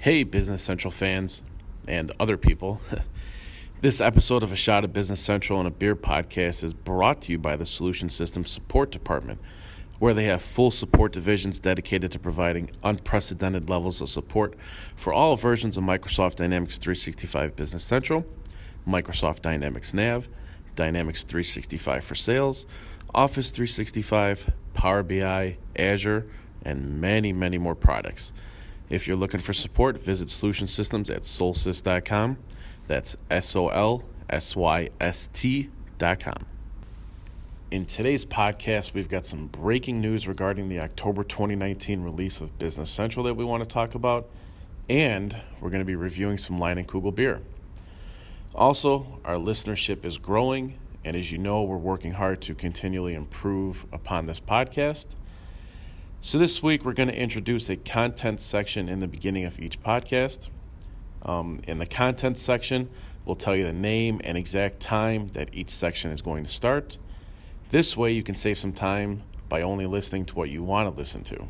Hey, Business Central fans and other people. This episode of A Shot of Business Central and a Beer podcast is brought to you by the Solution Systems Support Department, where they have full support divisions dedicated to providing unprecedented levels of support for all versions of Microsoft Dynamics 365 Business Central, Microsoft Dynamics Nav, Dynamics 365 for Sales, Office 365, Power BI, Azure, and many, many more products. If you're looking for support, visit Solution Systems at solsys.com. That's SOLSYST.com. In today's podcast, we've got some breaking news regarding the October 2019 release of Business Central that we want to talk about, and we're going to be reviewing some Leinenkugel beer. Also, our listenership is growing, and as you know, we're working hard to continually improve upon this podcast. So this week, we're going to introduce a content section in the beginning of each podcast. In the content section, we'll tell you the name and exact time that each section is going to start. This way, you can save some time by only listening to what you want to listen to.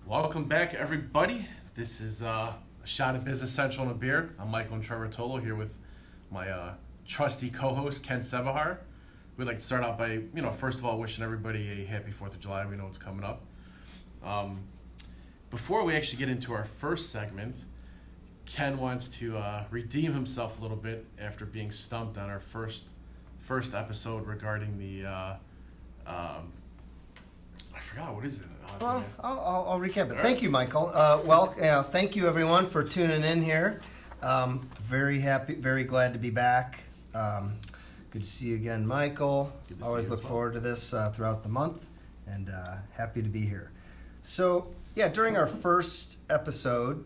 Welcome back, everybody. This is A Shot of Business Central and a Beer. I'm Michael and Trevor Tolo here with my trusty co-host, Ken Sebahar. We'd like to start out by, first of all, wishing everybody a happy 4th of July. We know it's coming up. Before we actually get into our first segment, Ken wants to redeem himself a little bit after being stumped on our first episode regarding the I forgot, what is it? Well, I'll recap it. Right. Thank you, Michael. Thank you, everyone, for tuning in here. Very happy, very glad to be back. Good to see you again, Michael. Always look forward to this throughout the month, and happy to be here. So, during our first episode,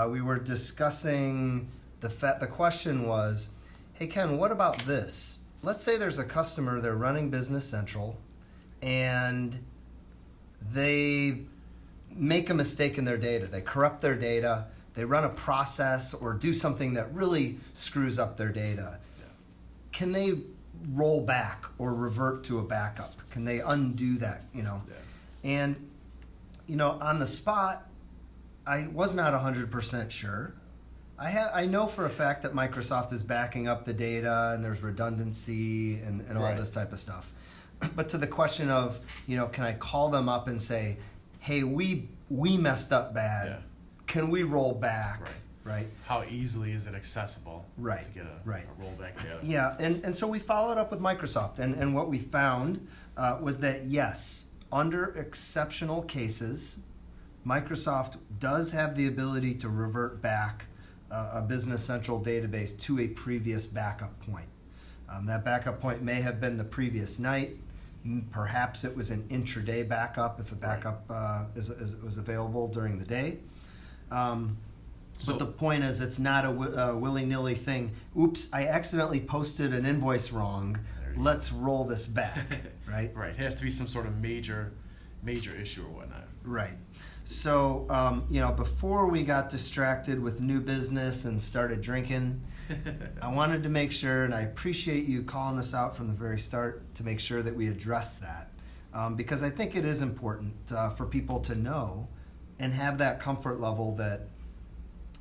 we were discussing the question was, hey, Ken, what about this? Let's say there's a customer, they're running Business Central, and they make a mistake in their data. They corrupt their data. They run a process or do something that really screws up their data. Yeah. Can they roll back or revert to a backup? Can they undo that? Yeah. And, on the spot, I was not 100% sure. I know for a fact that Microsoft is backing up the data and there's redundancy and all this type of stuff. But to the question of, can I call them up and say, hey, we messed up bad. Yeah. Can we roll back? Right. How easily is it accessible to get a rollback data? Yeah, and so we followed up with Microsoft. And what we found was that, yes, under exceptional cases, Microsoft does have the ability to revert back a Business Central database to a previous backup point. That backup point may have been the previous night. Perhaps it was an intraday backup if a backup was available during the day. But the point is, it's not a willy-nilly thing. Oops, I accidentally posted an invoice wrong. Let's roll this back, right? Right. It has to be some sort of major issue or whatnot. Right. So, before we got distracted with new business and started drinking, I wanted to make sure, and I appreciate you calling this out from the very start, to make sure that we address that. Because I think it is important for people to know and have that comfort level that,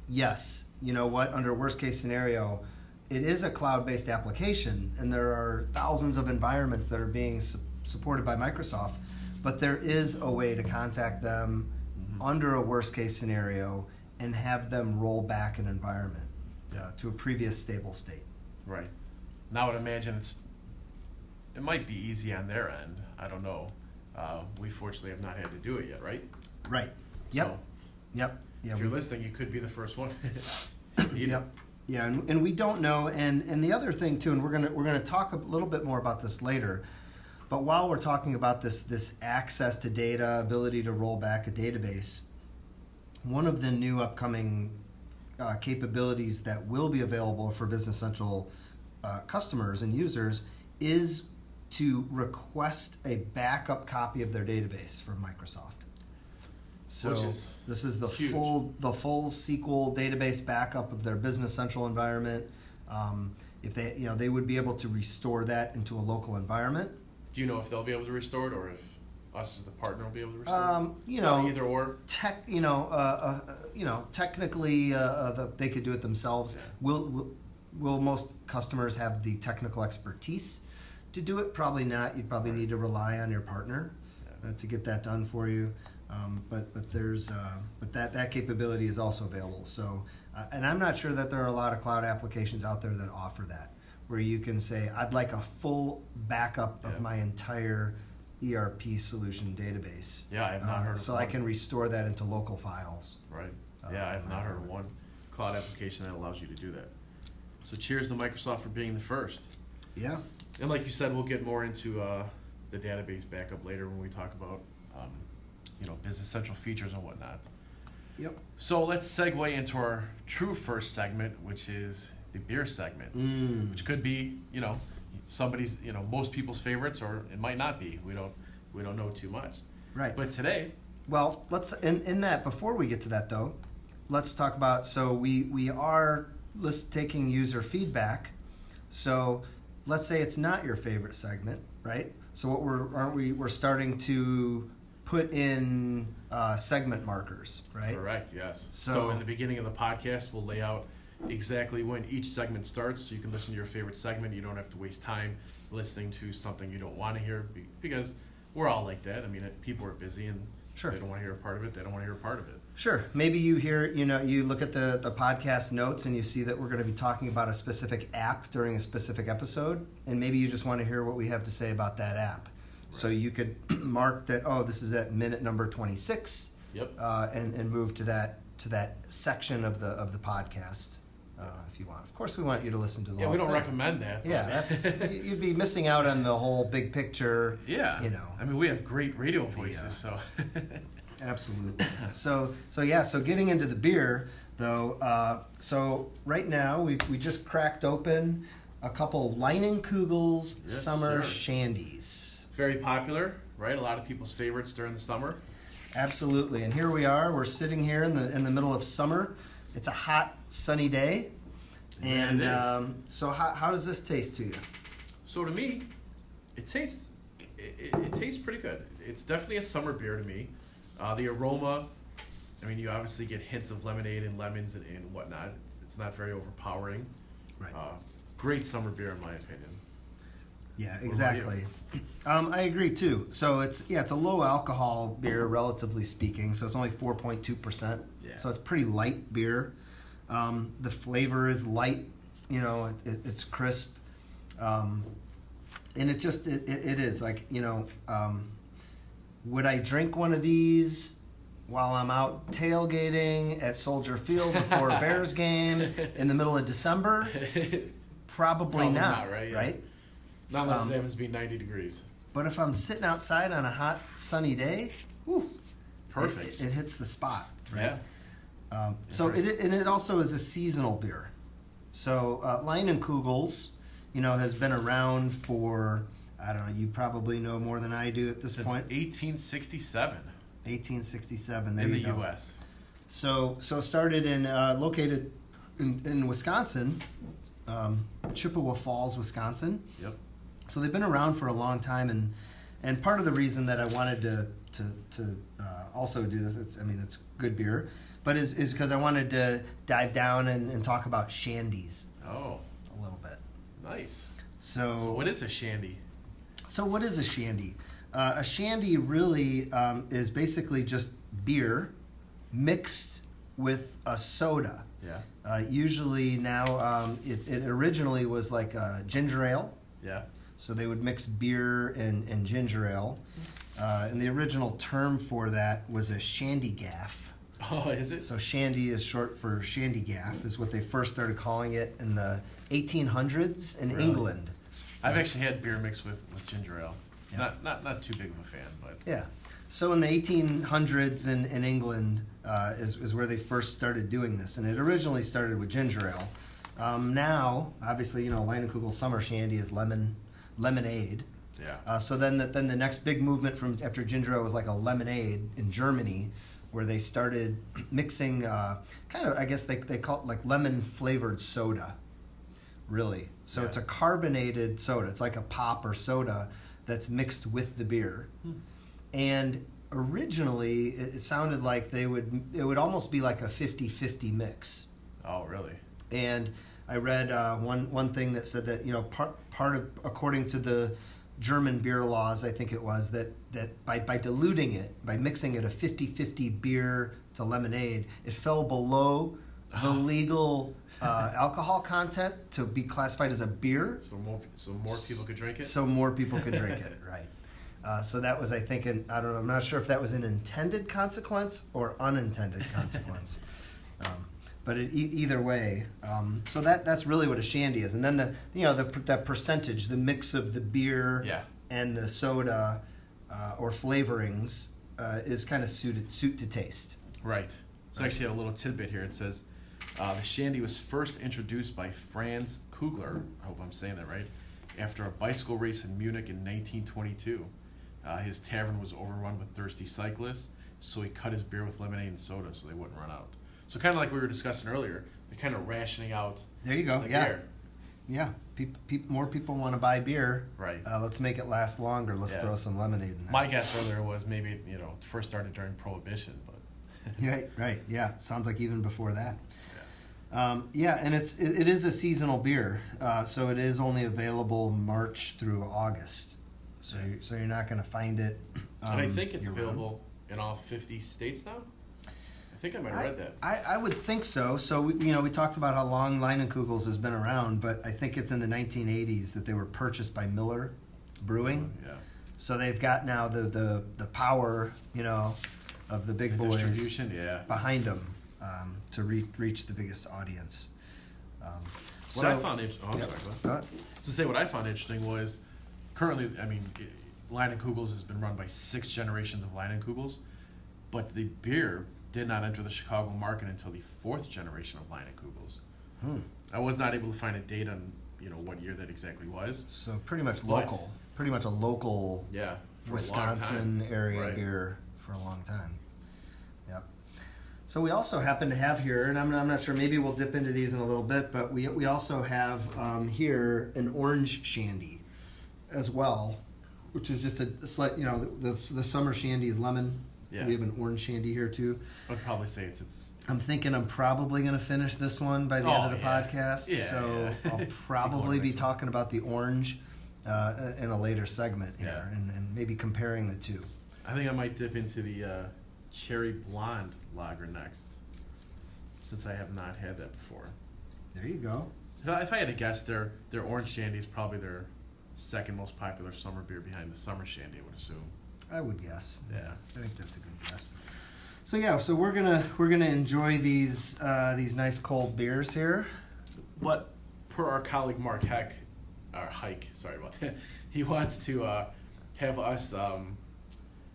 yes, under worst case scenario, it is a cloud-based application, and there are thousands of environments that are being supported by Microsoft, but there is a way to contact them under a worst case scenario and have them roll back an environment to a previous stable state. Right. Now I would imagine it might be easy on their end. I don't know. We fortunately have not had to do it yet, right? Right. Yep. So, yep. Yeah. If you're listening, you could be the first one. Yep. Yeah, and we don't know. And the other thing too, and we're gonna talk a little bit more about this later. But while we're talking about this access to data, ability to roll back a database, one of the new upcoming capabilities that will be available for Business Central customers and users is to request a backup copy of their database from Microsoft. So Which is this is the huge. full SQL database backup of their Business Central environment. If they would be able to restore that into a local environment. Do you know if they'll be able to restore it, or if us as the partner will be able to restore it? Either or. Technically, they could do it themselves. Yeah. Will most customers have the technical expertise to do it? Probably not. You'd probably need to rely on your partner to get that done for you. But that capability is also available. So, and I'm not sure that there are a lot of cloud applications out there that offer that, where you can say, I'd like a full backup of my entire ERP solution database. Yeah, I have not heard of so one. I can restore that into local files. Right. Yeah, I have not heard of one cloud application that allows you to do that. So cheers to Microsoft for being the first. Yeah. And like you said, we'll get more into the database backup later when we talk about Business Central features and whatnot. Yep. So let's segue into our true first segment, which is the beer segment, which could be somebody's most people's favorites, or it might not be. We don't know too much. Right. But today, well, let's in that before we get to that though, let's talk about. So we are taking user feedback. So let's say it's not your favorite segment, right? So what we're starting to put in segment markers, right? correct, yes. So- So in the beginning of the podcast, we'll lay out exactly when each segment starts, so you can listen to your favorite segment. You don't have to waste time listening to something you don't want to hear, because we're all like that. I mean, people are busy, and Sure. they don't want to hear a part of it. They don't want to hear a part of it. Sure. Maybe you hear, you look at the podcast notes and you see that we're going to be talking about a specific app during a specific episode, and maybe you just want to hear what we have to say about that app. So you could mark that, this is at minute number 26. Yep. And move to that section of the podcast if you want. Of course, we want you to listen to the whole We don't thing. recommend that. but- Yeah, you'd be missing out on the whole big picture. Yeah. I mean, we have great radio voices, so. Absolutely. So getting into the beer though. So right now we just cracked open a couple Leinenkugels Yes, summer sir. shandies. Very popular, right? A lot of people's favorites during the summer. Absolutely. And here we are. We're sitting here in the middle of summer. It's a hot, sunny day. And it is. so how does this taste to you? So to me, it tastes pretty good. It's definitely a summer beer to me. The aroma, I mean, you obviously get hints of lemonade and lemons and whatnot. It's not very overpowering. Right. Great summer beer in my opinion. Yeah, What about exactly. I agree too. So it's a low alcohol beer, relatively speaking. So it's only 4.2%. Yeah. So it's pretty light beer. The flavor is light. It's crisp. And it is like, would I drink one of these while I'm out tailgating at Soldier Field before a Bears game in the middle of December? Probably not, right? Yeah. Right? Not unless it happens to be 90 degrees. But if I'm sitting outside on a hot, sunny day, whew, Perfect. It hits the spot, right? Yeah. It also is a seasonal beer. So Leinenkugels, has been around for, I don't know, you probably know more than I do at this Since point. 1867 1867. There in the you go. U.S. So started located in Wisconsin, Chippewa Falls, Wisconsin. Yep. So they've been around for a long time, and part of the reason that I wanted to also do this, it's good beer, but is because I wanted to dive down and talk about shandies Oh, a little bit. nice. So What is a shandy? So what is a shandy? A shandy really is basically just beer mixed with a soda. Yeah. Usually now, it originally was like a ginger ale. Yeah. So they would mix beer and ginger ale. And the original term for that was a shandygaff. Oh, is it? So shandy is short for shandygaff, is what they first started calling it in the 1800s in Really? England. I've actually had beer mixed with ginger ale. Yeah. Not too big of a fan, but Yeah. So in the 1800s in England is where they first started doing this. And it originally started with ginger ale. Now, obviously, Leinenkugel Summer Shandy is lemonade. yeah. So then the next big movement from after ginger ale was like a lemonade in Germany, where they started mixing kind of, I guess they call it like lemon flavored soda, really. So it's a carbonated soda. It's like a pop or soda that's mixed with the beer. And originally it sounded like it would almost be like a 50-50 mix. Oh, really? And I read one thing that said that, part of, according to the German beer laws, I think it was, that by diluting it, by mixing it a 50-50 beer to lemonade, it fell below the legal alcohol content to be classified as a beer. So more people could drink it? So more people could drink it, right. So that was, I think, I don't know, I'm not sure if that was an intended consequence or unintended consequence. But either way, so that's really what a shandy is. And then that percentage, the mix of the beer and the soda or flavorings is kind of suit to taste. Right. So I actually have a little tidbit here. It says the shandy was first introduced by Franz Kugler. I hope I'm saying that right. After a bicycle race in Munich in 1922, his tavern was overrun with thirsty cyclists, so he cut his beer with lemonade and soda so they wouldn't run out. So kind of like we were discussing earlier, they're kind of rationing out. There you go. Beer. Yeah. More people want to buy beer. Right. Let's make it last longer. Let's throw some lemonade in there. My guess earlier was maybe it first started during Prohibition, but right. Yeah. Sounds like even before that. Yeah. And it is a seasonal beer, so it is only available March through August. So you're not going to find it. And I think it's available in all 50 states now. I think I might have read that. I would think so. So we talked about how long Leinenkugels has been around, but I think it's in the 1980s that they were purchased by Miller Brewing. Yeah. So they've got now the power of the big boys distribution, behind them to reach the biggest audience. What I found interesting was currently, Leinenkugels has been run by 6 generations of Leinenkugels, but the beer did not enter the Chicago market until the 4th generation of Leinenkugels. I was not able to find a date on what year that exactly was. So pretty much local, pretty much a local Wisconsin area beer for a long time. Yep. So we also happen to have here, and I'm not sure, maybe we'll dip into these in a little bit, but we also have here an orange shandy as well, which is just a slight, the summer shandy is lemon. Yeah. We have an orange shandy here too. I'd probably say it's. I'm thinking I'm probably going to finish this one by the end of the podcast. Yeah, so I'll probably be talking about the orange in a later segment here, and maybe comparing the two. I think I might dip into the cherry blonde lager next, since I have not had that before. There you go. If I had to guess, their orange shandy is probably their second most popular summer beer behind the summer shandy, I would assume. I would guess. Yeah, I think that's a good guess. So we're gonna enjoy these nice cold beers here. But per our colleague Mark Hike, sorry about that. He wants to have us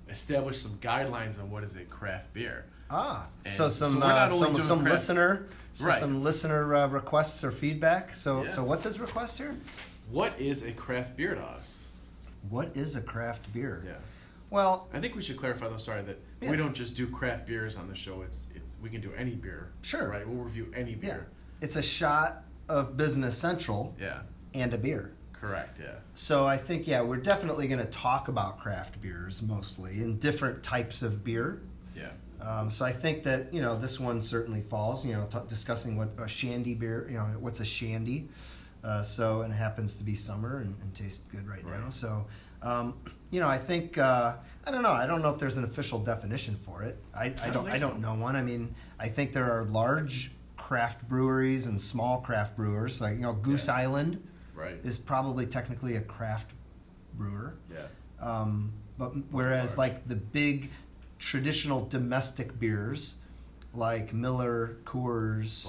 establish some guidelines on what is a craft beer. So some listener requests or feedback. So what's his request here? What is a craft beer to us? What is a craft beer? Yeah. Well, I think we should clarify though. Sorry that we don't just do craft beers on the show. It's we can do any beer. Sure. Right. We'll review any beer. Yeah. It's a shot of Business Central. Yeah. And a beer. Correct. Yeah. So I think we're definitely going to talk about craft beers mostly and different types of beer. Yeah. So I think that this one certainly falls. Discussing what a shandy beer. What's a shandy. So it happens to be summer and tastes good right now. So. I think I don't know. I don't know if there's an official definition for it. I don't know one. I mean, I think there are large craft breweries and small craft brewers. Like Goose Island, is probably technically a craft brewer. Yeah. But whereas like the big traditional domestic beers, like Miller, Coors,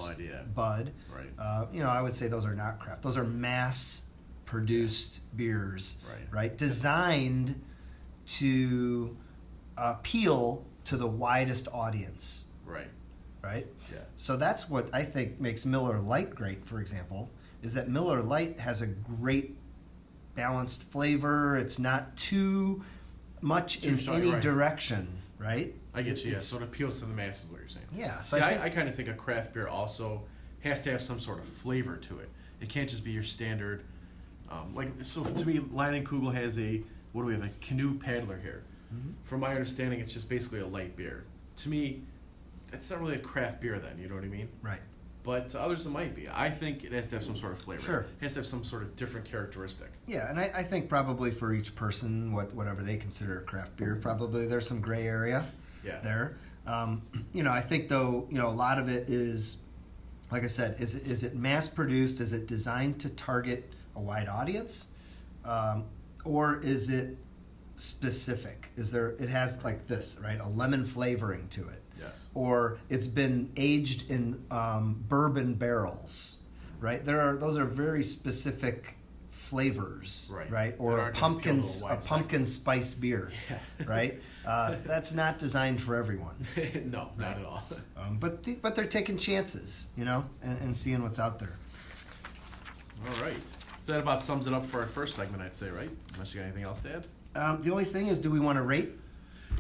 Bud, I would say those are not craft. Those are mass produced beers, right? Designed to appeal to the widest audience, right? Yeah. So that's what I think makes Miller Lite great. For example, is that Miller Lite has a great balanced flavor. It's not too much in any direction, right? I get you. Yeah, so it appeals to the masses. What you're saying? Yeah. So See, I kind of think a craft beer also has to have some sort of flavor to it. It can't just be your standard. So to me, Leinenkugel has a canoe paddler here. Mm-hmm. From my understanding, it's just basically a light beer. To me, it's not really a craft beer then. You know what I mean? Right. But to others, it might be. I think it has to have some sort of flavor. Sure. It has to have some sort of different characteristic. Yeah, and I think probably for each person, whatever they consider a craft beer, probably there's some gray area there. I think though, a lot of it is, like I said, is it mass produced? Is it designed to target a wide audience, or is it specific? It has like this, right? A lemon flavoring to it. Yes. Or it's been aged in bourbon barrels, right? Those are very specific flavors, right? Or a pumpkin spice beer, right? That's not designed for everyone. No, not at all. But they're taking chances, and seeing what's out there. All right. So that about sums it up for our first segment, I'd say, right? Unless you got anything else to add? The only thing is, do we want to rate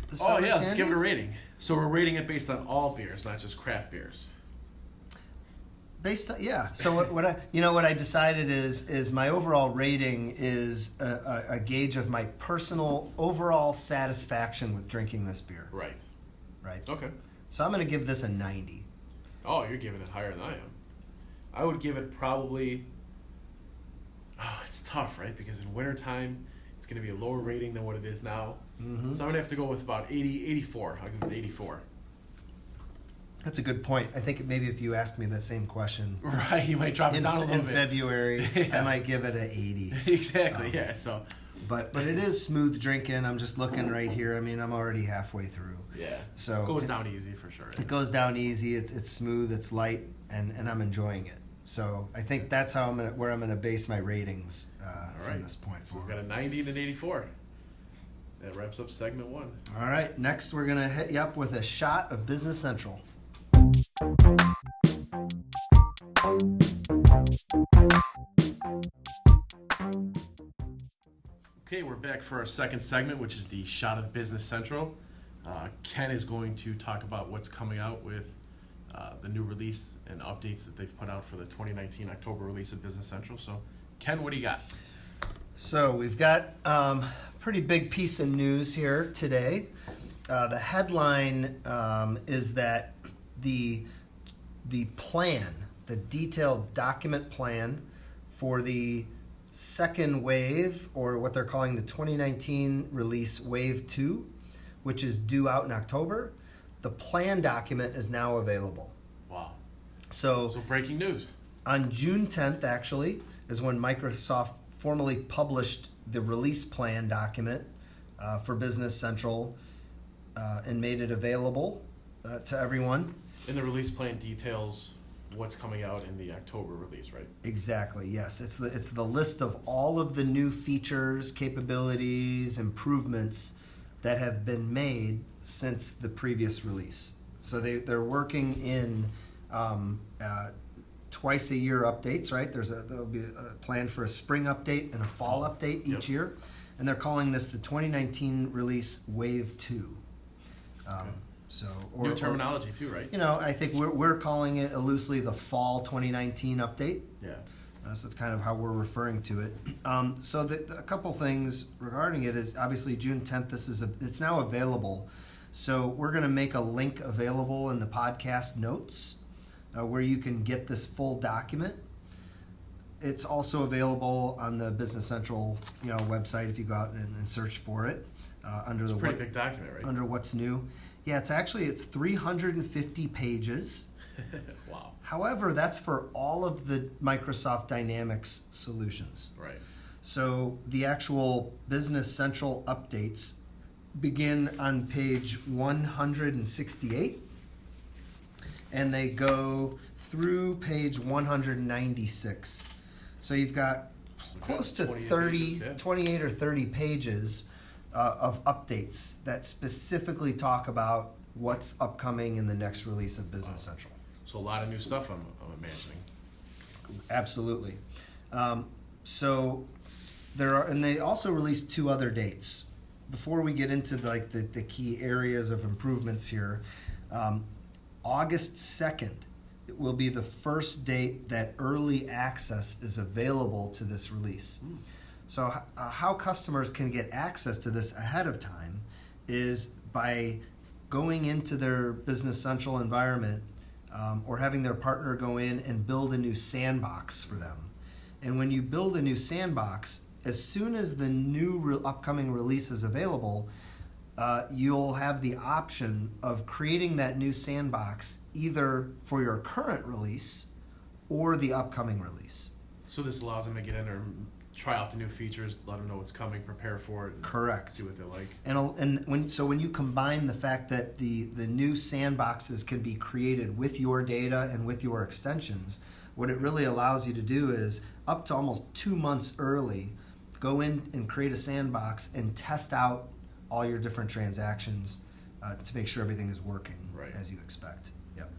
the Sour Shandy? Let's give it a rating. So we're rating it based on all beers, not just craft beers. So what I decided is my overall rating is a gauge of my personal overall satisfaction with drinking this beer. Right. Okay. So I'm going to give this a 90. Oh, you're giving it higher than I am. I would give it probably. Oh, it's tough, right? Because in wintertime, it's going to be a lower rating than what it is now. Mm-hmm. So I'm going to have to go with about 84. I'll give it 84. That's a good point. I think maybe if you asked me that same question, right, you might drop it down a little bit. In February, I might give it an 80. Exactly, yeah. So, but it is smooth drinking. I'm just looking right here. I mean, I'm already halfway through. Yeah. So it goes down easy for sure. It goes down easy. It's smooth. It's light, and I'm enjoying it. So I think that's where I'm gonna base my ratings from this point forward. We've got a 90 and an 84. That wraps up segment 1. All right. Next, we're gonna hit you up with a shot of Business Central. Okay, we're back for our second segment, which is the shot of Business Central. Ken is going to talk about what's coming out with the new release and updates that they've put out for the 2019 October release of Business Central. So, Ken, what do you got? So we've got a pretty big piece of news here today. The headline is that the plan, the detailed document plan for the second wave, or what they're calling the 2019 release Wave 2, which is due out in October, the plan document is now available. Wow. So breaking news. On June 10th, actually, is when Microsoft formally published the release plan document for Business Central and made it available to everyone. And the release plan details what's coming out in the October release, right? Exactly, yes. It's the list of all of the new features, capabilities, improvements that have been made since the previous release. So they're working in twice a year updates, right? There'll be a plan for a spring update and a fall update each year, and they're calling this the 2019 release Wave 2. New terminology too, right? I think we're calling it loosely the fall 2019 update. Yeah. So it's kind of how we're referring to it. So a couple things regarding it is obviously June 10th. It's now available. So we're going to make a link available in the podcast notes where you can get this full document. It's also available on the Business Central website if you go out and search for it under it's a pretty big document, right? Under what's new. Yeah, it's 350 pages. Wow. However, that's for all of the Microsoft Dynamics solutions. Right. So the actual Business Central updates begin on page 168, and they go through page 196. So you've got close to 28 or 30 pages of updates that specifically talk about what's upcoming in the next release of Business Central. So a lot of new stuff, I'm imagining. Absolutely. So there are, and they also released 2 other dates before we get into the key areas of improvements here, August 2nd it will be the first date that early access is available to this release. So how customers can get access to this ahead of time is by going into their Business Central environment or having their partner go in and build a new sandbox for them. And when you build a new sandbox, as soon as the new upcoming release is available, you'll have the option of creating that new sandbox either for your current release or the upcoming release. So this allows them to get in there and try out the new features, let them know what's coming, prepare for it. And Correct. See what they like. And when you combine the fact that the new sandboxes can be created with your data and with your extensions, what it really allows you to do is up to almost 2 months early, go in and create a sandbox and test out all your different transactions to make sure everything is working as you expect. Yep.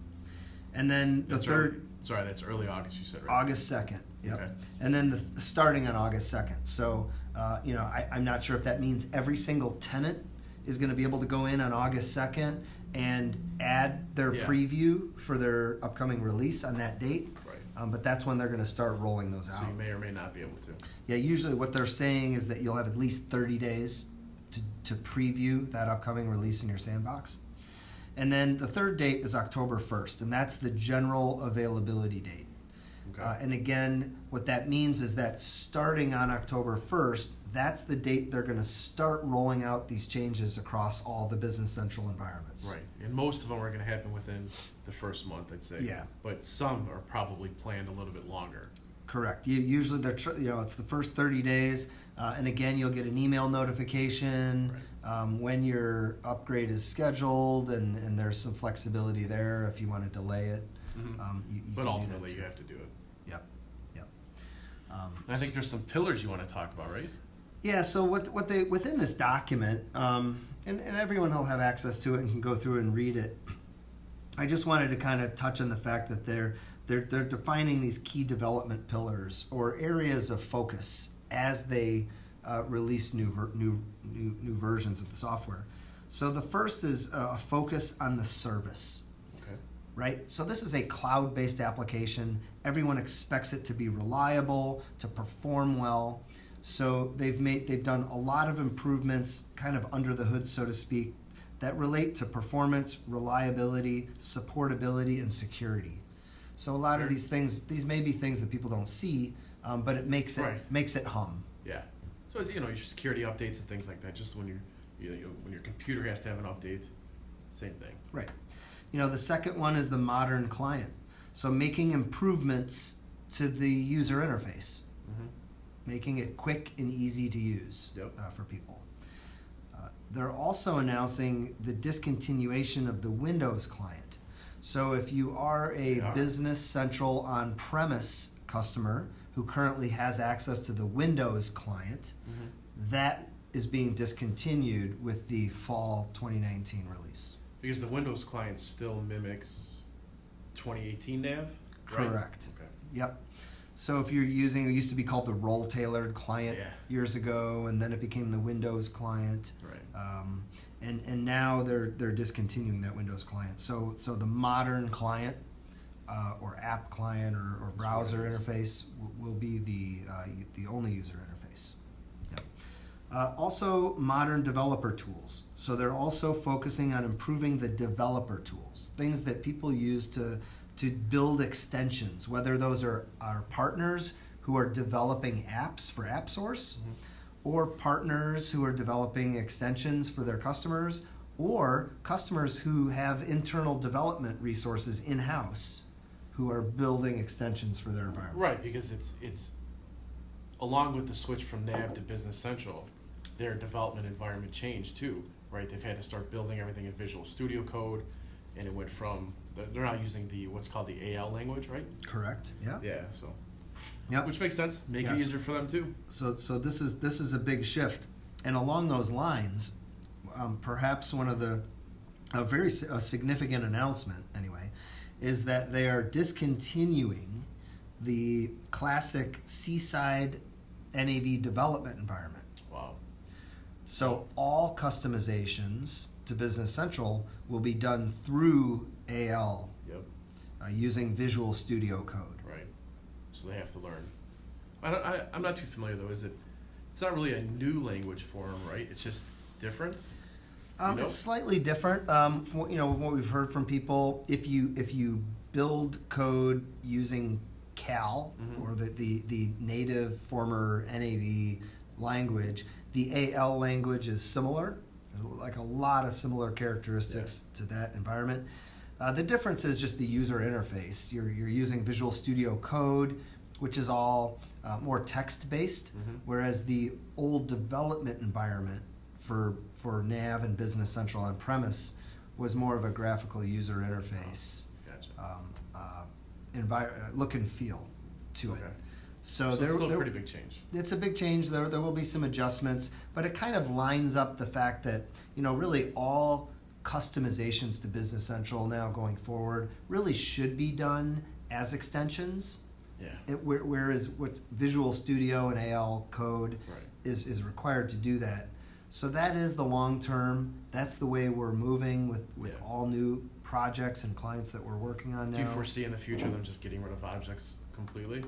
And then the third... that's early August, you said, right? August 2nd. Yep. Okay. And then starting on August 2nd. So, I'm not sure if that means every single tenant is going to be able to go in on August 2nd and add their preview for their upcoming release on that date. Right. But that's when they're going to start rolling those out. So you may or may not be able to. Yeah, usually what they're saying is that you'll have at least 30 days to preview that upcoming release in your sandbox. And then the third date is October 1st, and that's the general availability date. Okay. And again, what that means is that starting on October 1st, that's the date they're going to start rolling out these changes across all the Business Central environments. Right, and most of them are going to happen within the first month, I'd say. Yeah. But some are probably planned a little bit longer. Correct. Usually it's the first 30 days, and again, you'll get an email notification when your upgrade is scheduled, and there's some flexibility there if you want to delay it. Mm-hmm. But ultimately, you have to do it. Yep. I think there's some pillars you want to talk about, right? Yeah. So what they within this document, and everyone will have access to it and can go through and read it. I just wanted to kind of touch on the fact that they're defining these key development pillars or areas of focus as they release new versions of the software. So the first is a focus on the service. Okay. Right? So this is a cloud-based application. Everyone expects it to be reliable, to perform well. So they've done a lot of improvements kind of under the hood, so to speak, that relate to performance, reliability, supportability, and security. So a lot of these things, these may be things that people don't see, but it makes it hum. Yeah. So it's, your security updates and things like that. Just when when your computer has to have an update, same thing. Right. The second one is the modern client. So making improvements to the user interface, making it quick and easy to use for people. They're also announcing the discontinuation of the Windows client. So if you are a Business Central on-premise customer who currently has access to the Windows client, that is being discontinued with the fall 2019 release. Because the Windows client still mimics 2018 nav? Correct. Okay. Yep. So if you're using, it used to be called the role-tailored client years ago, and then it became the Windows client. Right. And now they're discontinuing that Windows client. So the modern client or app client or browser interface will be the only user interface. Yep. Also modern developer tools. So they're also focusing on improving the developer tools, things that people use to build extensions, whether those are our partners who are developing apps for AppSource, or partners who are developing extensions for their customers, or customers who have internal development resources in-house who are building extensions for their environment. Right, because it's along with the switch from Nav to Business Central, their development environment changed too, right? They've had to start building everything in Visual Studio Code, and it went from, they're not using what's called the AL language, right? Correct, yeah. Yeah, so. Yep. Which makes sense. Make it easier for them too. So this is a big shift, and along those lines, perhaps one of a significant announcement anyway, is that they are discontinuing the classic Seaside NAV development environment. Wow. So all customizations to Business Central will be done through AL using Visual Studio Code. Right. So they have to learn. I'm not too familiar though. It's not really a new language for them, right? It's just different. It's slightly different. What we've heard from people, if you build code using Cal or the native former NAV language, the AL language is similar. There's like a lot of similar characteristics to that environment. The difference is just the user interface. You're using Visual Studio Code, which is all more text-based, whereas the old development environment for NAV and Business Central on-premise was more of a graphical user interface, look and feel to it. So it's still a pretty big change. It's a big change. There will be some adjustments, but it kind of lines up the fact that really all customizations to Business Central now going forward really should be done as extensions. Yeah. Whereas what Visual Studio and AL code is required to do that. So that is the long term. That's the way we're moving with all new projects and clients that we're working on now. Do you foresee in the future them just getting rid of objects completely?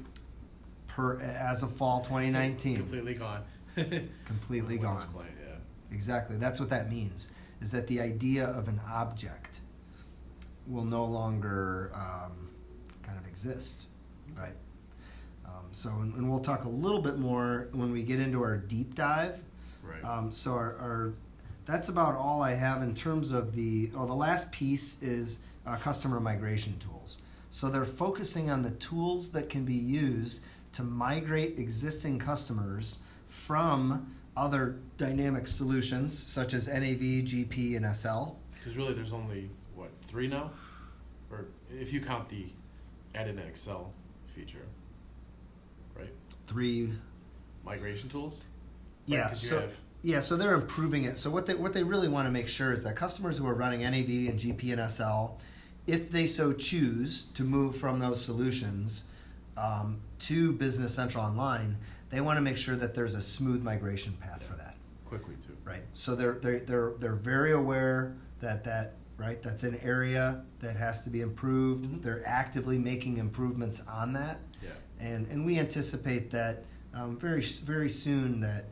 As of fall 2019. Completely gone. Completely gone. Client, yeah. Exactly. That's what that means, is that the idea of an object will no longer kind of exist, right? And we'll talk a little bit more when we get into our deep dive. Right. So that's about all I have in terms of the last piece is customer migration tools. So they're focusing on the tools that can be used to migrate existing customers from other dynamic solutions such as NAV, GP, and SL. Because really there's only, 3 now? Or if you count the added in Excel feature, right? 3 migration tools? Yeah. Right, so they're improving it. So what they really want to make sure is that customers who are running NAV and GP and SL, if they so choose to move from those solutions to Business Central Online, they want to make sure that there's a smooth migration path for that. Quickly too. Right. So they're very aware that's an area that has to be improved. Mm-hmm. They're actively making improvements on that. Yeah. And we anticipate that very very soon that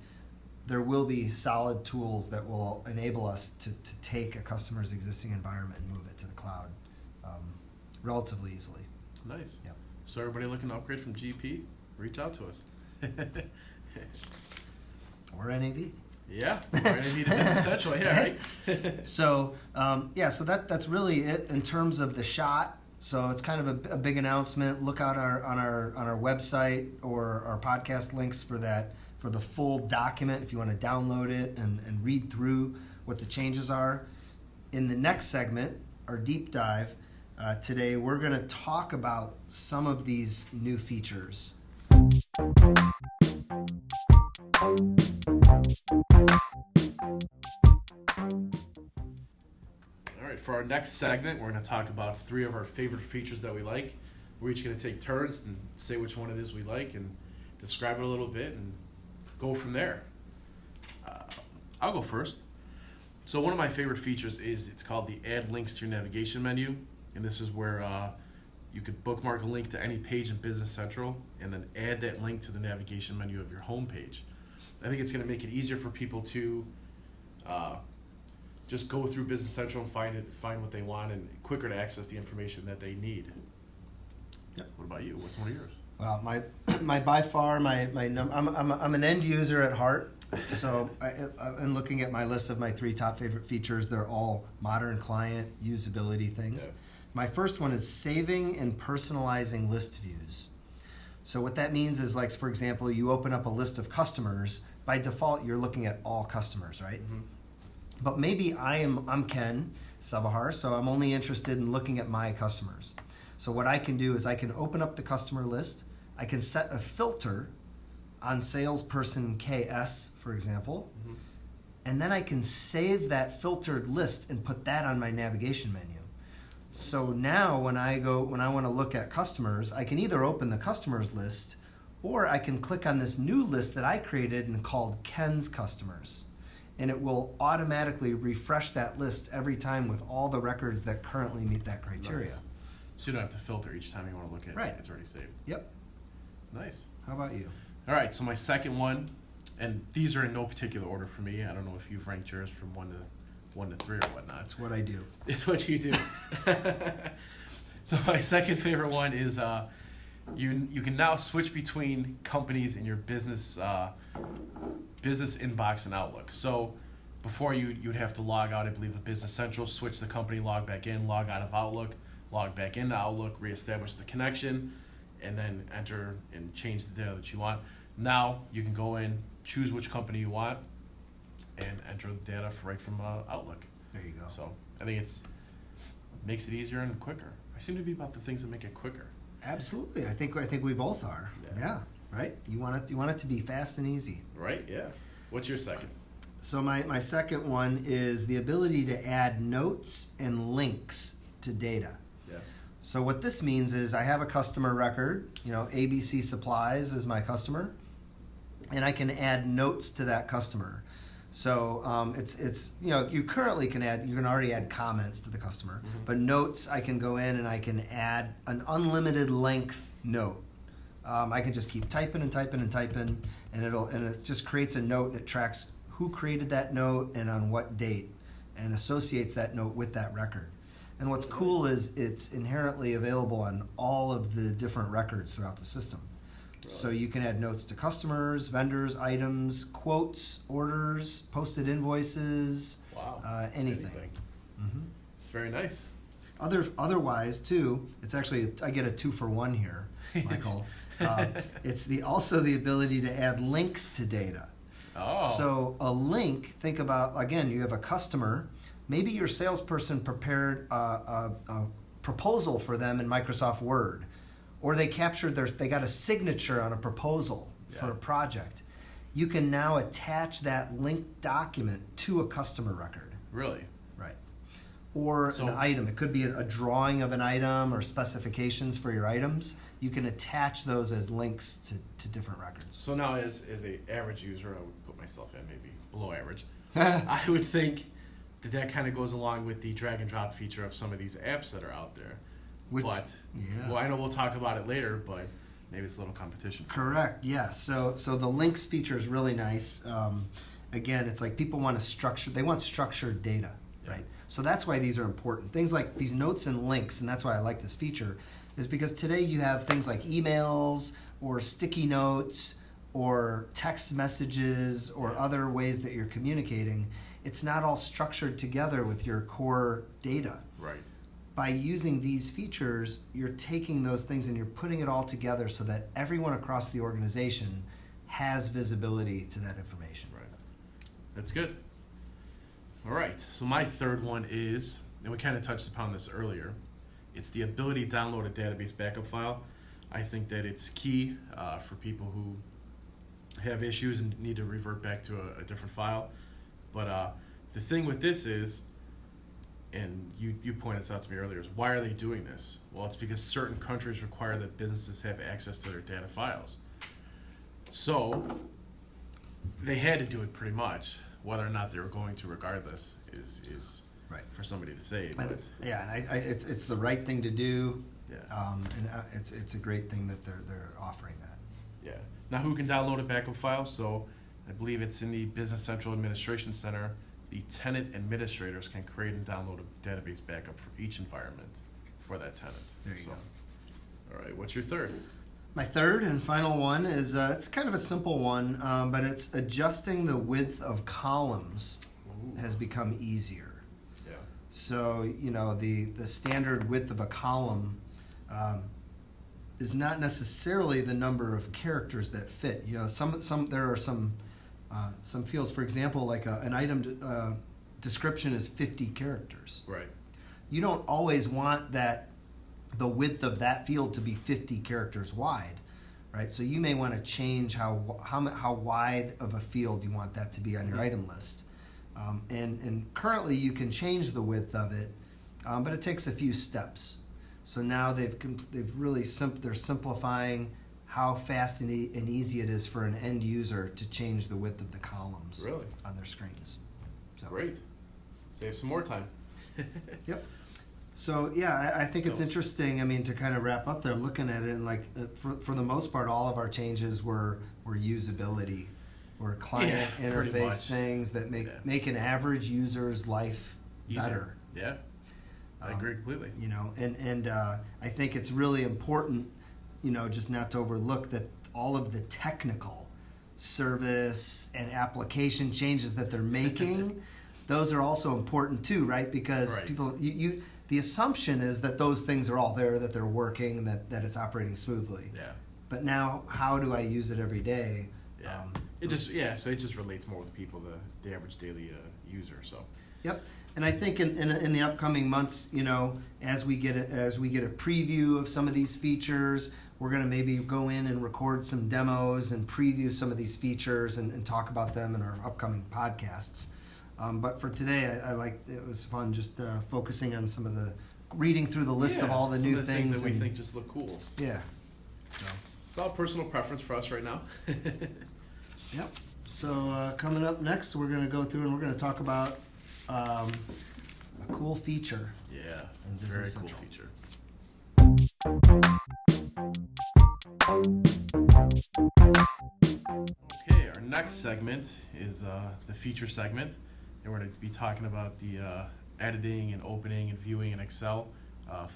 there will be solid tools that will enable us to take a customer's existing environment and move it to the cloud relatively easily. Nice. Yep. So everybody looking to upgrade from GP, reach out to us. Or NAV. Yeah, or NAV to Business Central. Yeah, right. So that's really it in terms of the shot. So it's kind of a big announcement. Look out on our website or our podcast links for that, for the full document if you want to download it and read through what the changes are. In the next segment, our deep dive, today we're going to talk about some of these new features. All right, for our next segment, we're going to talk about 3 of our favorite features that we like. We're each going to take turns and say which one it is we like and describe it a little bit and go from there. I'll go first. So one of my favorite features it's called the Add Links to Your Navigation menu, and this is where you could bookmark a link to any page in Business Central and then add that link to the navigation menu of your home page. I think it's going to make it easier for people to just go through Business Central and find what they want, and quicker to access the information that they need. Yep. What about you? What's one of yours? Well, my by far I'm an end user at heart. So in looking at my list of my 3 top favorite features, they're all modern client usability things. Yeah. My first one is saving and personalizing list views. So what that means is, like, for example, you open up a list of customers. By default, you're looking at all customers, right? Mm-hmm. But maybe I'm Ken Sabahar, so I'm only interested in looking at my customers. So what I can do is I can open up the customer list. I can set a filter on salesperson KS, for example, mm-hmm. and then I can save that filtered list and put that on my navigation menu. So now when I want to look at customers, I can either open the customers list, or I can click on this new list that I created and called Ken's customers. and it will automatically refresh that list every time with all the records that currently meet that criteria. Nice. So you don't have to filter each time you want to look at Right. it. It's already saved. Yep. Nice. How about you? All right, so my second one, and these are in no particular order for me. I don't know if you've ranked yours from one to three or whatnot. That's what I do. It's what you do. So my second favorite one is you can now switch between companies in your business inbox and Outlook. So before you'd have to log out, I believe, of Business Central, switch the company, log back in, log out of Outlook, log back into Outlook, reestablish the connection, and then enter and change the data that you want. Now you can go in, choose which company you want, and enter the data right from Outlook. There you go. So I think makes it easier and quicker. I seem to be about the things that make it quicker. Absolutely. I think we both are. Yeah. Right. You want it to be fast and easy. Right. Yeah. What's your second? So my second one is the ability to add notes and links to data. Yeah. So what this means is I have a customer record, ABC Supplies is my customer, and I can add notes to that customer. So it's you currently you can already add comments to the customer, but notes I can go in and I can add an unlimited length note. I can just keep typing and typing and typing, and it just creates a note and it tracks who created that note and on what date, and associates that note with that record. And what's cool is it's inherently available on all of the different records throughout the system. Really? So you can add notes to customers, vendors, items, quotes, orders, posted invoices, anything. Mm-hmm. It's very nice. Otherwise, too, it's actually, I get a 2-for-1 here, Michael. It's also the ability to add links to data. Oh. So a link, think about, again, you have a customer. Maybe your salesperson prepared a proposal for them in Microsoft Word, or they got a signature on a proposal for a project. You can now attach that linked document to a customer record. Really? Right. Or an item. It could be a drawing of an item or specifications for your items. You can attach those as links to different records. So now as a average user, I would put myself in maybe below average. I would think that kind of goes along with the drag and drop feature of some of these apps that are out there. Well, I know we'll talk about it later, but maybe it's a little competition. Correct. Yeah. So the links feature is really nice. Again, it's like people want structured data, right? So that's why these are important. Things like these notes and links, and that's why I like this feature, is because today you have things like emails or sticky notes or text messages or other ways that you're communicating. It's not all structured together with your core data. Right. By using these features, you're taking those things and you're putting it all together so that everyone across the organization has visibility to that information. Right. That's good. All right. So my third one is, and we kind of touched upon this earlier, it's the ability to download a database backup file. I think that it's key for people who have issues and need to revert back to a different file. But the thing with this is, and you pointed this out to me earlier, is why are they doing this? Well, it's because certain countries require that businesses have access to their data files. So they had to do it pretty much. Whether or not they were going to, regardless, is right for somebody to say. But yeah, and it's the right thing to do. Yeah. And it's a great thing that they're offering that. Yeah. Now, who can download a backup file? So I believe it's in the Business Central Administration Center. The tenant administrators can create and download a database backup for each environment for that tenant. There you go. All right, what's your third? My third and final one is it's kind of a simple one, but it's adjusting the width of columns has become easier. Yeah. So the standard width of a column is not necessarily the number of characters that fit. There are some fields, for example, like an item description is 50 characters. Right. You don't always want the width of that field to be 50 characters wide, right? So you may want to change how wide of a field you want that to be on your item list. And currently you can change the width of it, but it takes a few steps. So now they're simplifying how fast and easy it is for an end user to change the width of the columns on their screens. So. Great. Save some more time. Yep. So yeah, I think it's interesting. I mean, to kind of wrap up there, I'm looking at it, and like for the most part, all of our changes were usability, or client interface things that make an average user's life better. Yeah, I agree completely. You know, and I think it's really important, you know, just not to overlook that all of the technical service and application changes that they're making. Those are also important too, right? Because people, the assumption is that those things are all there, that they're working, and that it's operating smoothly. Yeah. But now, how do I use it every day? Yeah. So it just relates more with people, the average daily user. So. Yep. And I think in the upcoming months, you know, as we get a preview of some of these features, we're going to maybe go in and record some demos and preview some of these features and talk about them in our upcoming podcasts. But for today, it was fun just focusing on some of reading through the list of all the new things that we think just look cool. Yeah. So it's all personal preference for us right now. Yep. So coming up next, we're going to go through and we're going to talk about a cool feature. Yeah. In Business Very Central. cool feature. Okay, our next segment is the feature segment. And we're going to be talking about the editing and opening and viewing in Excel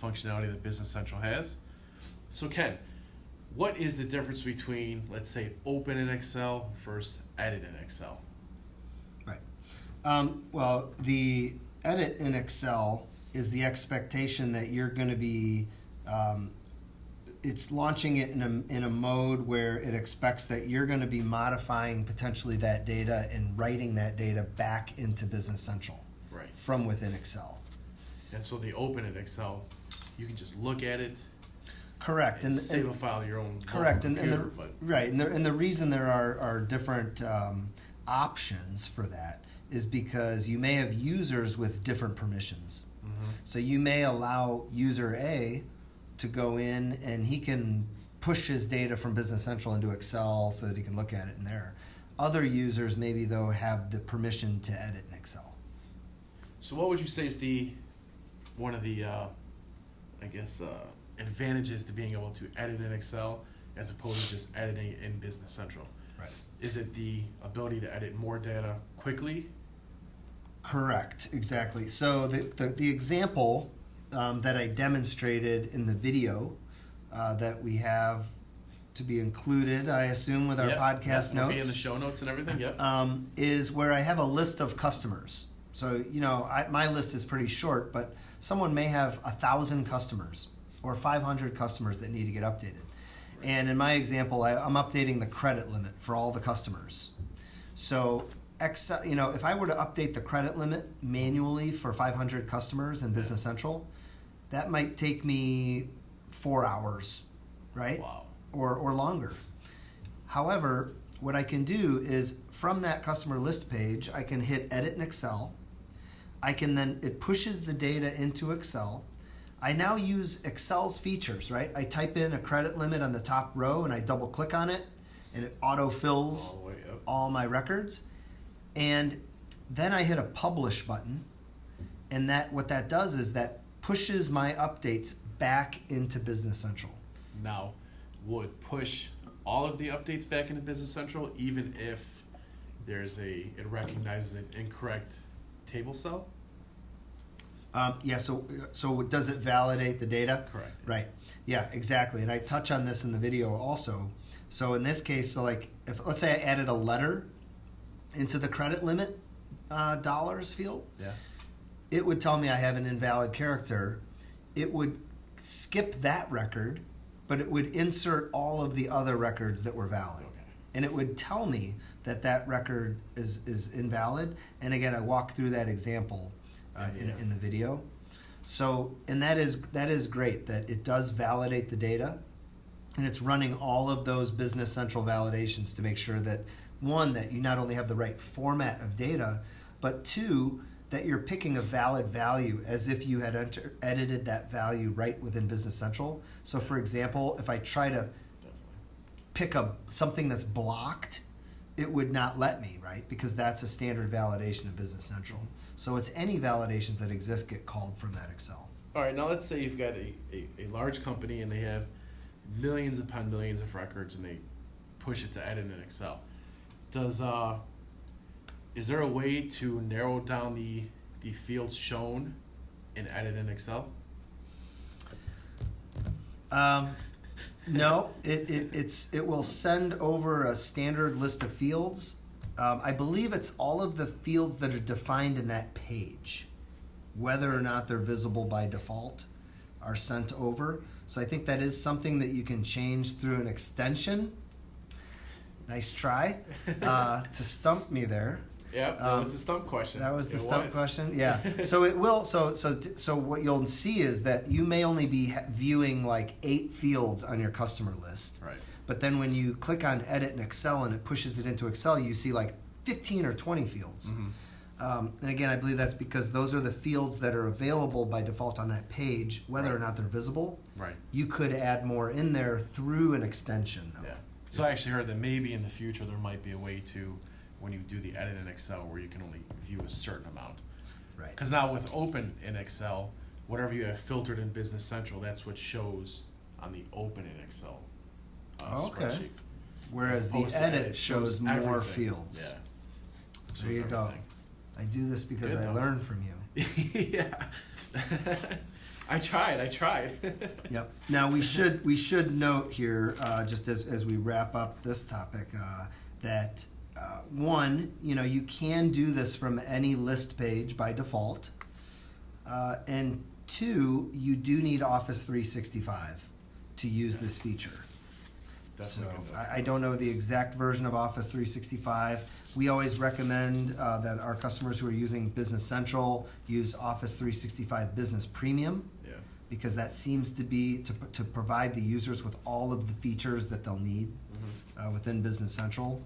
functionality that Business Central has. So Ken, what is the difference between, let's say, open in Excel versus edit in Excel? Right. Well, the edit in Excel is the expectation that you're going to be it's launching it in a mode where it expects that you're going to be modifying potentially that data and writing that data back into Business Central from within Excel. And so the open in Excel, you can just look at it. Correct. And save a file to your own correct. Computer, And the reason there are different options for that is because you may have users with different permissions. Mm-hmm. So you may allow user A to go in and he can push his data from Business Central into Excel so that he can look at it in there. Other users maybe though have the permission to edit in Excel. So what would you say is one of the advantages to being able to edit in Excel as opposed to just editing it in Business Central? Right. Is it the ability to edit more data quickly? Correct, exactly. So the example that I demonstrated in the video that we have to be included, I assume, with our podcast notes. Be in the show notes and everything, yep. Is where I have a list of customers. So, you know, my list is pretty short, but someone may have 1,000 customers or 500 customers that need to get updated. Right. And in my example, I'm updating the credit limit for all the customers. So Excel, you know, if I were to update the credit limit manually for 500 customers in Business Central, that might take me 4 hours, right? Wow. Or longer. However, what I can do is from that customer list page, I can hit edit in Excel. It pushes the data into Excel. I now use Excel's features, right? I type in a credit limit on the top row and I double click on it and it auto-fills all my records. And then I hit a publish button, and what that does is that pushes my updates back into Business Central. Now, would push all of the updates back into Business Central even if it recognizes an incorrect table cell? So does it validate the data? Correct. Right. Yeah, exactly. And I touch on this in the video also. So in this case, if let's say I added a letter into the credit limit dollars field, it would tell me I have an invalid character. It would skip that record, but it would insert all of the other records that were valid. Okay. And it would tell me that record is invalid. And again, I walk through that example in the video. So, and that is great that it does validate the data, and it's running all of those Business Central validations to make sure that, one, that you not only have the right format of data, but two, that you're picking a valid value as if you had edited that value right within Business Central. So for example, if I try to pick something that's blocked it would not let me, right? Because that's a standard validation of Business Central. So it's any validations that exist get called from that Excel. All right, now let's say you've got a large company and they have millions upon millions of records and they push it to edit in Excel. Is there a way to narrow down the fields shown and edit in Excel? No, it will send over a standard list of fields. I believe it's all of the fields that are defined in that page, whether or not they're visible by default, are sent over. So I think that is something that you can change through an extension. Nice try to stump me there. Yep, that was the stump question. That was the stump question. Yeah. So it will. So what you'll see is that you may only be viewing like 8 fields on your customer list. Right. But then when you click on Edit in Excel and it pushes it into Excel, you see like 15 or 20 fields. Mm-hmm. And again, I believe that's because those are the fields that are available by default on that page, whether or not they're visible. Right. You could add more in there through an extension, though. Yeah. So I actually heard that maybe in the future there might be a way to, when you do the edit in Excel, where you can only view a certain amount. Right. Because now with open in Excel, whatever you have filtered in Business Central, that's what shows on the open in Excel spreadsheet. Whereas the edit shows more everything. fields. Yeah. There you go. I do this because I learned from you. Yeah. I tried. Yep. Now we should note here, just as we wrap up this topic, that one, you can do this from any list page by default, and two, you do need Office 365 to use this feature. Definitely So I don't know the exact version of Office 365. We always recommend that our customers who are using Business Central use Office 365 Business Premium. Yeah. Because that seems to be to provide the users with all of the features that they'll need within Business Central.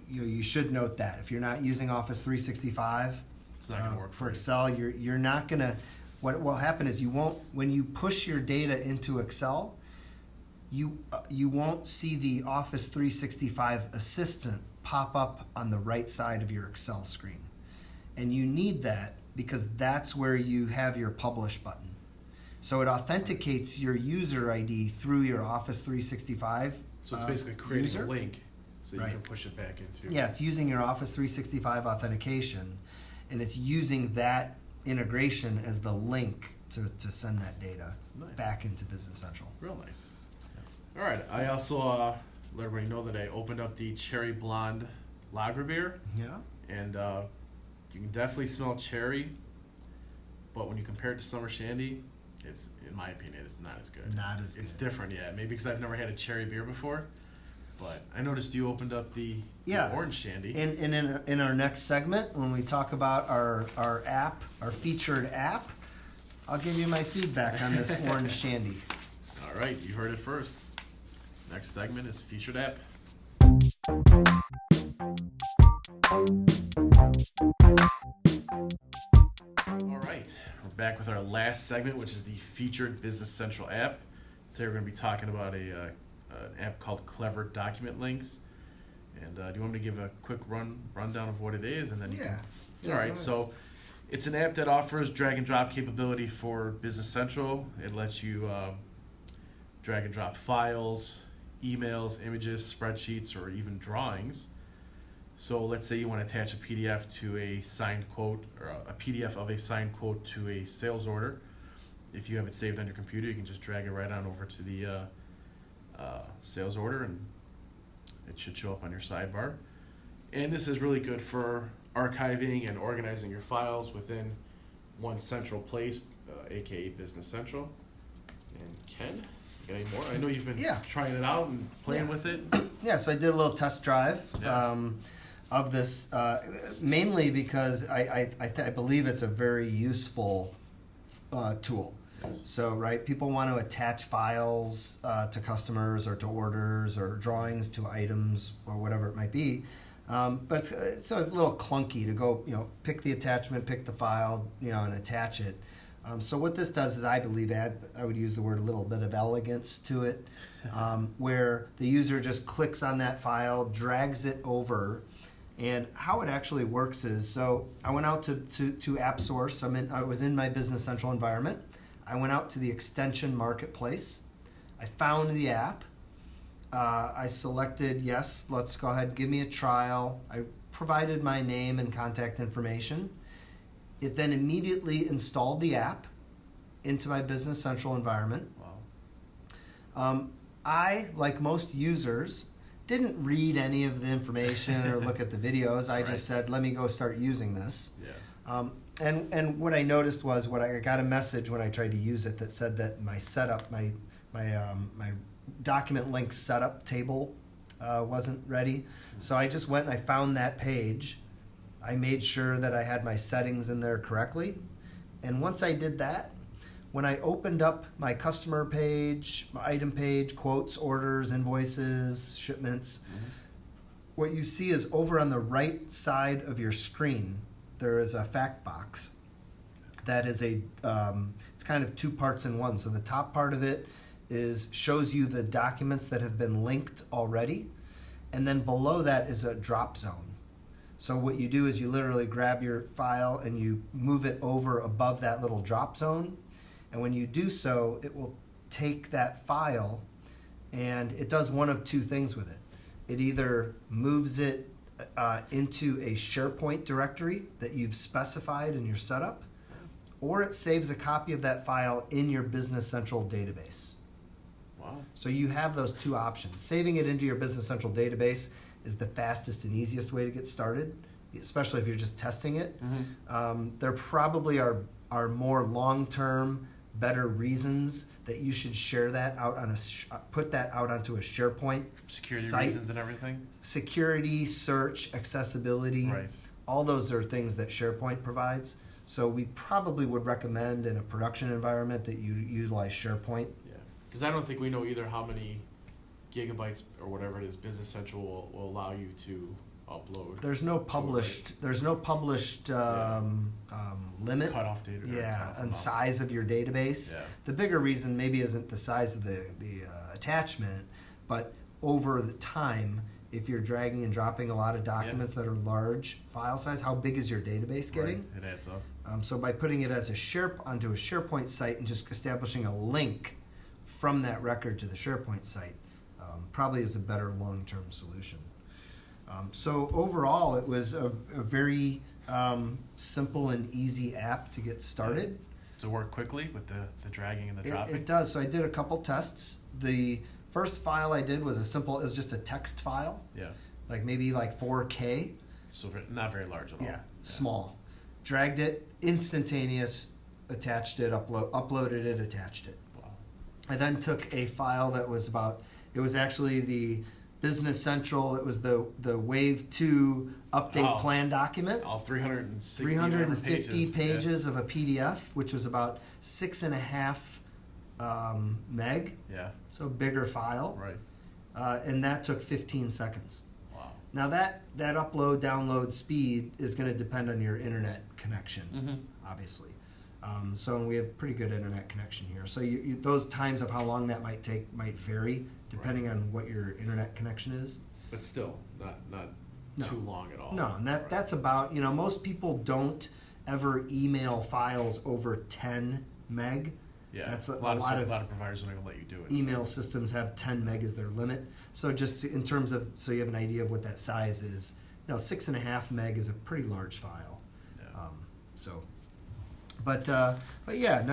You should note that if you're not using Office 365 It's not gonna work for Excel, you're not gonna. What will happen is you won't, when you push your data into Excel, you won't see the Office 365 assistant pop up on the right side of your Excel screen, and you need that because that's where you have your publish button. So it authenticates your user ID through your Office 365 So it's basically creating user. a link so you Right. can push it back into. Yeah, it's using your Office 365 authentication, and it's using that integration as the link to send that data Nice. back into Business Central. Real nice. All right. I also let everybody know that I opened up the Cherry Blonde Lager beer, Yeah. and you can definitely smell cherry, but when you compare it to Summer Shandy, it's, in my opinion, it's not as good. Not as It's good. different, yeah. Maybe because I've never had a cherry beer before, but I noticed you opened up the orange shandy. And in our next segment, when we talk about our app, our featured app, I'll give you my feedback on this orange shandy. All right, you heard it first. Next segment is featured app. All right, we're back with our last segment, which is the featured Business Central app. Today we're going to be talking about an app called Clever Document Links. And do you want me to give a quick rundown of what it is, and then you Yeah. can... All right, so it's an app that offers drag and drop capability for Business Central. It lets you drag and drop files, emails, images, spreadsheets, or even drawings. So let's say you want to attach a PDF to a signed quote, or a PDF of a signed quote to a sales order. If you have it saved on your computer, you can just drag it right on over to the sales order, and it should show up on your sidebar. And this is really good for archiving and organizing your files within one central place, aka Business Central. And Ken, you got any more? I know you've been trying it out and playing with it. Yeah, so I did a little test drive of this, mainly because I believe it's a very useful tool. Yes. So, people want to attach files to customers or to orders or drawings to items or whatever it might be. But it's a little clunky to go, pick the attachment, pick the file, and attach it. So what this does is, I believe, I would use the word a little bit of elegance to it, where the user just clicks on that file, drags it over, and how it actually works is, so I went out to AppSource. I was in my Business Central environment. I went out to the extension marketplace. I found the app. I selected, yes, let's go ahead, give me a trial. I provided my name and contact information. It then immediately installed the app into my Business Central environment. Wow. I, like most users, didn't read any of the information or look at the videos. I just said, let me go start using this. Yeah. And what I noticed was, I got a message when I tried to use it that said that my setup, my document link setup table wasn't ready. So I just went and I found that page. I made sure that I had my settings in there correctly. And once I did that, when I opened up my customer page, my item page, quotes, orders, invoices, shipments, what you see is over on the right side of your screen, there is a fact box that is it's kind of two parts in one. So the top part of it shows you the documents that have been linked already, and then below that is a drop zone. So what you do is you literally grab your file and you move it over above that little drop zone, and when you do so, it will take that file and it does one of two things with it. It either moves it into a SharePoint directory that you've specified in your setup, or it saves a copy of that file in your Business Central database. Wow. So you have those two options. Saving it into your Business Central database is the fastest and easiest way to get started, especially if you're just testing it. There probably are more long-term, better reasons that you should share that out on put that out onto a SharePoint Security site. reasons and everything? Security, search, accessibility, Right. all those are things that SharePoint provides. So we probably would recommend in a production environment that you utilize SharePoint. Yeah. Because I don't think we know either how many gigabytes or whatever it is Business Central will allow you to upload. There's no published limit. Cutoff date. And size of your database. Yeah. The bigger reason maybe isn't the size of the attachment, but over the time, if you're dragging and dropping a lot of documents that are large file size, how big is your database getting? Right. It adds up. So by putting it as onto a SharePoint site and just establishing a link from that record to the SharePoint site probably is a better long-term solution. So overall, it was a very simple and easy app to get started. Does it work quickly with the dragging and the dropping? It does. So I did a couple tests. The first file I did was just a text file. Yeah. Maybe 4K. So not very large at all. Yeah, small. Dragged it, instantaneous, attached it, uploaded it, attached it. Wow. I then took a file that was it was actually the Business Central, it was the Wave 2 update plan document. All 360 350 pages of a PDF, which was about 6.5 meg. Yeah. So bigger file. Right. And that took 15 seconds. Wow. Now that upload, download speed is going to depend on your internet connection, obviously. So we have pretty good internet connection here. So those times of how long that might take might vary depending on what your internet connection is. But still, not too long at all. No, and that's about, most people don't ever email files over 10 meg. Yeah, That's a lot of providers don't even let you do it. Email systems have 10 meg as their limit. So just in terms of, so you have an idea of what that size is, 6.5 meg is a pretty large file. Yeah. But yeah, a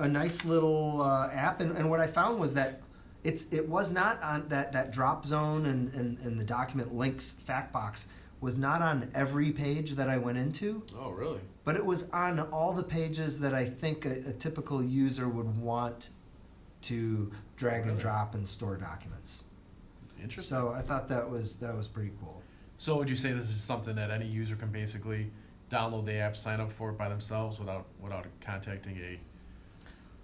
nice little app. And what I found was that it was not on that drop zone and the document links fact box was not on every page that I went into. Oh, really? But it was on all the pages that I think a typical user would want to drag and drop and store documents. Interesting. So I thought that was pretty cool. So would you say this is something that any user can basically download the app, sign up for it by themselves without contacting a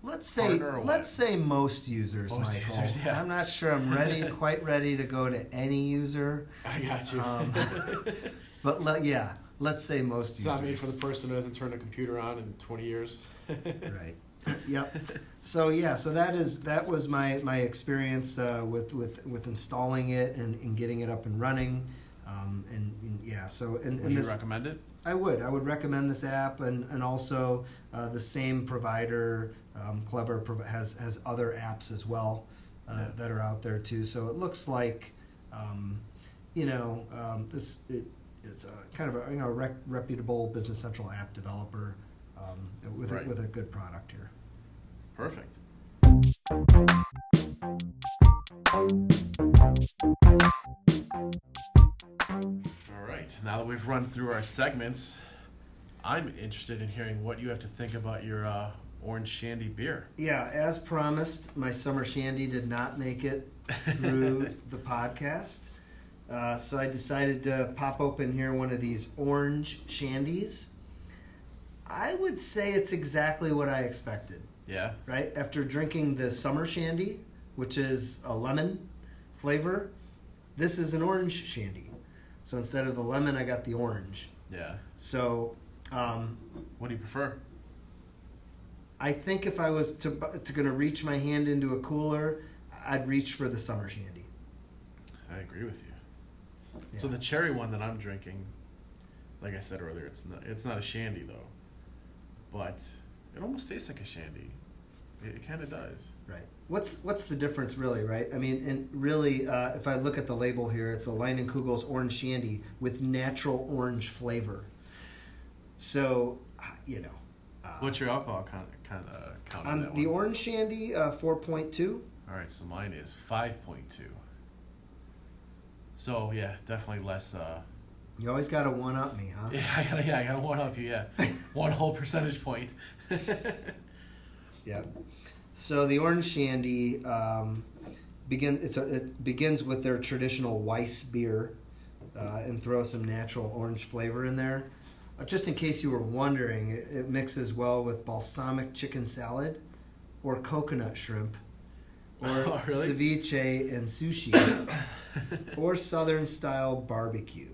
Let's partner say most users, Most Michael. users, yeah. I'm not sure I'm quite ready to go to any user. I got you. But let's say most It's users. not made for the person who hasn't turned a computer on in 20 years. Right. Yep. So that was my experience with installing it and getting it up and running. Would you recommend it? I would recommend this app, and also the same provider, Clever, has other apps as well that are out there too. So it looks like, it's a kind of a reputable Business Central app developer with a good product here. Perfect. All right. Now that we've run through our segments, I'm interested in hearing what you have to think about your orange shandy beer. Yeah, as promised, my summer shandy did not make it through the podcast. So I decided to pop open here one of these orange shandies. I would say it's exactly what I expected. Yeah. Right? After drinking the summer shandy, which is a lemon flavor, this is an orange shandy. So instead of the lemon, I got the orange. Yeah. So, what do you prefer? I think if I was to going to reach my hand into a cooler, I'd reach for the summer shandy. I agree with you. Yeah. So the cherry one that I'm drinking, like I said earlier, it's not a shandy though, but it almost tastes like a shandy. It kind of does. Right. What's the difference really, right? I mean, and really, if I look at the label here, it's a Leinenkugel's orange shandy with natural orange flavor. So, What's your alcohol count on on that the one? orange shandy, 4.2. All right, so mine is 5.2. So yeah, definitely less. You always got to one up me, huh? Yeah, I gotta one up you. Yeah, 1 whole percentage point. Yeah. So the orange shandy it begins with their traditional Weiss beer and throw some natural orange flavor in there. Just in case you were wondering, it mixes well with balsamic chicken salad or coconut shrimp or really? ceviche and sushi or southern style barbecue.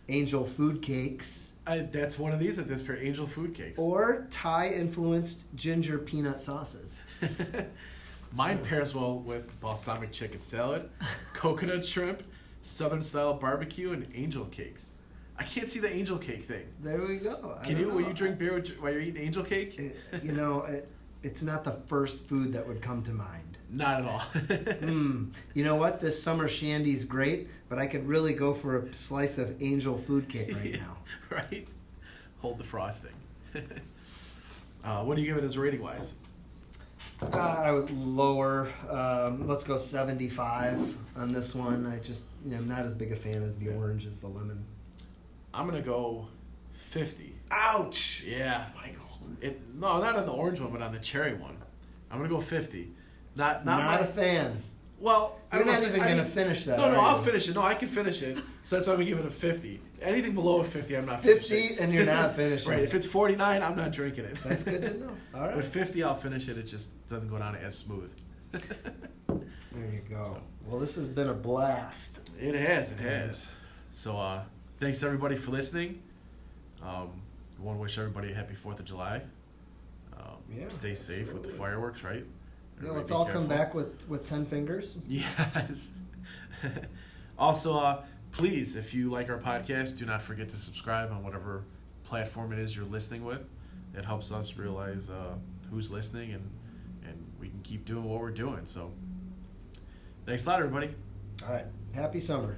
Angel food cakes. That's one of these at this pair, Angel Food Cakes. Or Thai-influenced ginger peanut sauces. Mine pairs well with balsamic chicken salad, coconut shrimp, southern style barbecue, and angel cakes. I can't see the angel cake thing. There we go. Can you? Will you drink beer while you're eating angel cake? It's not the first food that would come to mind. Not at all. You know what? This summer shandy's great, but I could really go for a slice of angel food cake right now. Right? Hold the frosting. What do you give it as rating-wise? I would lower. Let's go 75 on this one. I'm not as big a fan as the orange as the lemon. I'm going to go 50. Ouch! Yeah. Michael. No, not on the orange one, but on the cherry one. I'm going to go 50. Not a fan. Well, You're not even going to finish that. No, I'll finish it. No, I can finish it. So that's why I'm going to give it a 50. Anything below a 50, I'm not finishing. 50 and you're not finishing. Right. If it's 49, I'm not drinking it. That's good to know. All right. But 50, I'll finish it. It just doesn't go down as smooth. There you go. Well, this has been a blast. It has. So, thanks everybody for listening. We want to wish everybody a happy 4th of July. Stay safe with the fireworks, right? Yeah, let's all come back with 10 fingers. Yes. Also, please, if you like our podcast, do not forget to subscribe on whatever platform it is you're listening with. It helps us realize who's listening, and we can keep doing what we're doing. So, thanks a lot, everybody. All right. Happy summer.